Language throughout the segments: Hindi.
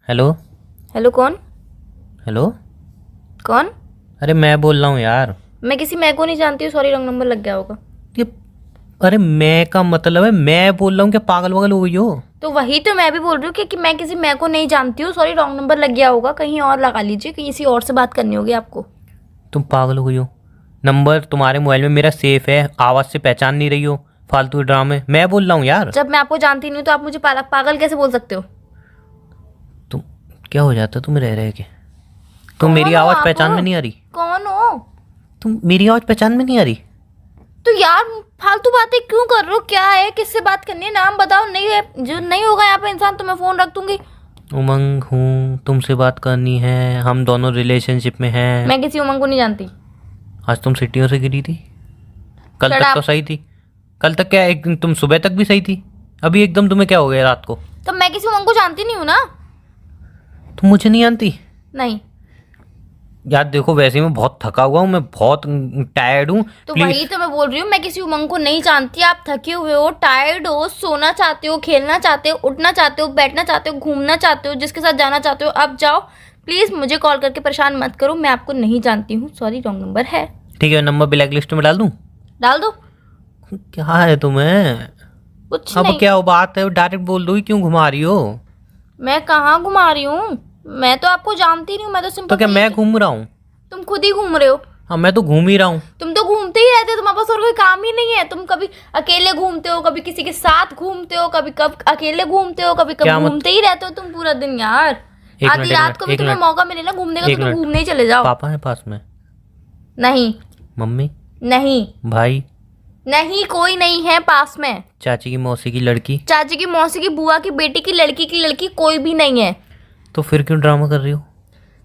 हेलो। हेलो कौन? हेलो। कौन? अरे मैं बोल रहा हूँ यार। मैं किसी मैं को नहीं जानती हूँ, सॉरी रॉन्ग नंबर लग गया होगा। ये अरे मैं का मतलब है मैं बोल रहा हूँ, क्या पागल वगल हो गई हो? तो वही तो मैं भी बोल रही हूँ कि मैं किसी मैं को नहीं जानती हूँ, सॉरी रॉन्ग नंबर लग गया होगा, कहीं और लगा लीजिए, कहीं किसी और से बात करनी होगी आपको। तुम पागल हो गई हो? नंबर तुम्हारे मोबाइल में मेरा सेफ है, आवाज़ से पहचान नहीं रही हो, फालतू ड्रामे। मैं बोल रहा हूँ यार। जब मैं आपको जानती नहीं हूँ तो आप मुझे पागल कैसे बोल सकते हो? तुम क्या हो जाता तुम रह के? तुम कौन मेरी हो आवाज़ आप? पहचान में नहीं आ रही? कौन हो? तुम मेरी आवाज़ पहचान में नहीं आ रही? तो यार फालतू बातें क्यों कर रहे हो? क्या है, किससे बात करनी है, नाम बताओ। नहीं है, जो नहीं होगा यहाँ पे इंसान तो मैं फोन रख दूंगी। उमंग हूँ, तुमसे बात करनी है, हम दोनों रिलेशनशिप में हैं। मैं किसी उमंग को नहीं जानती। आज तुम सीढ़ियों से गिरी थी, कल Shut तक तो up। सही थी। कल तक क्या, एक दिन तुम सुबह तक भी सही थी, अभी एकदम तुम्हें क्या हो गया रात को? तो मैं किसी उमंग को जानती नहीं हूँ ना। तुम मुझे नहीं जानती? नहीं। यार देखो, वैसे मैं बहुत थका हुआ हूँ, मैं बहुत टायर्ड हूँ। तो प्लीज। वही तो मैं बोल रही हूँ, मैं किसी उमंग को नहीं जानती। आप थके हुए हो, टायर्ड हो, सोना चाहते हो, खेलना चाहते हो, उठना चाहते हो, बैठना चाहते हो, घूमना चाहते हो, जिसके साथ जाना चाहते हो आप जाओ। प्लीज मुझे कॉल करके परेशान मत करो, मैं आपको नहीं जानती हूँ, सॉरी रॉन्ग नंबर है। ठीक है, नंबर ब्लैक लिस्ट में डाल दूँ? डाल दो। क्या है तुम्हें? कुछ अब नहीं। क्या बात है, डायरेक्ट बोल दो, क्यों घुमा रही हो? मैं कहाँ घुमा रही हूँ? मैं तो आपको जानती नहीं हूँ, मैं तो तो सिंपल। क्या मैं घूम रहा हूँ? तुम खुद ही घूम रहे हो। हाँ मैं तो घूम ही रहा हूँ। तुम तो घूमते ही रहते हो, तुम्हारे पास और कोई काम ही नहीं है। तुम कभी अकेले घूमते हो, कभी किसी के साथ घूमते हो, कभी कब अकेले घूमते हो, कभी कब क्या मत- घूमते ही रहते हो तुम पूरा दिन यार। एक आधी मिनट, एक रात मिनट, को भी एक तुम्हें मिनट। मौका मिले ना घूमने का एक तो तुम मिनट। घूमने ही चले जाओ। पापा है पास में? नहीं। मम्मी? नहीं। भाई? नहीं, कोई नहीं है पास में। चाची की मौसी की लड़की? चाची की, मौसी की, बुआ की बेटी की लड़की कोई भी नहीं है। तो फिर क्यों ड्रामा कर रही हो?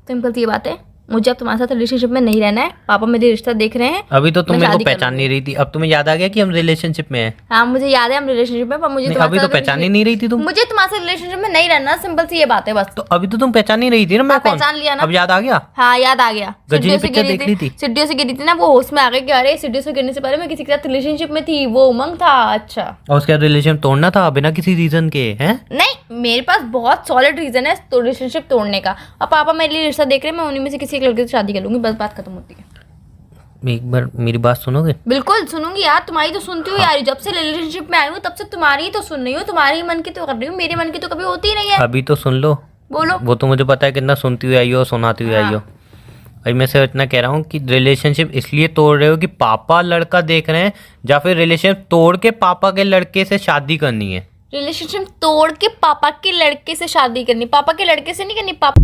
सिंपल सी बात है, मुझे अब तुम्हारे साथ रिलेशनशिप में नहीं रहना है। पापा मेरे रिश्ता देख रहे हैं। अभी तो तुम मैं मेरे को शादी कर पहचान लूंगी। नहीं रही थी, अब तुम्हें याद आ गया कि हम रिलेशनशिप में हैं? हाँ मुझे याद है हम रिलेशनशिप में, पर मुझे नहीं, तुम्हारे अभी तो साथ पहचान ही नहीं रही थी तुम। मुझे तुम्हारे साथ रिलेशनशिप में नहीं रहना, सिंपल सी ये बात है बस। तो अभी तो तुम पहचान नहीं रही थी ना मैं हाँ, कौन? पहचान लिया ना। अब याद आ गया? हाँ याद आ गया। गजनी सीढ़ियों से पिक्चर गिरी देख ली थी? सीढ़ियों से गिरी थी ना, वो होश में आ गई कि अरे सीढ़ियों से गिरने से पहले मैं किसी के साथ रिलेशनशिप में थी, वो उमंग था। अच्छा। और उसके बाद रिलेशन तोड़ना था बिना किसी रीजन के? हैं? नहीं, मेरे पास बहुत सॉलिड रीजन है तो रिलेशनशिप तोड़ने का। अब पापा मेरे लिए रिश्ता देख रहे हैं, मैं उन्हीं में से किसी एक लड़के से शादी कर लूंगी, बस बात खत्म होती है। एक बार मेरी बात सुनोगे? बिल्कुल सुनूंगी यार, तुम्हारी तो सुनती हूँ यार, जब से रिलेशनशिप में आई हूँ तब से तुम्हारी ही तो सुन रही हूँ, तुम्हारी ही मन की तो कर रही हूँ, मेरे मन की तो कभी होती ही नहीं है। अभी तो सुन लो। बोलो। वो तो मुझे पता है कितना सुनती हुई आई हो, सुनाती हुई आई हो। अभी मैं सिर्फ इतना कह रहा हूँ कि रिलेशनशिप इसलिए तोड़ रहे हो कि पापा लड़का देख रहे हैं, या फिर रिलेशन तोड़ के पापा के लड़के से शादी करनी है? रिलेशनशिप तोड़ के पापा के लड़के से शादी करनी? पापा के लड़के से नहीं करनी, पापा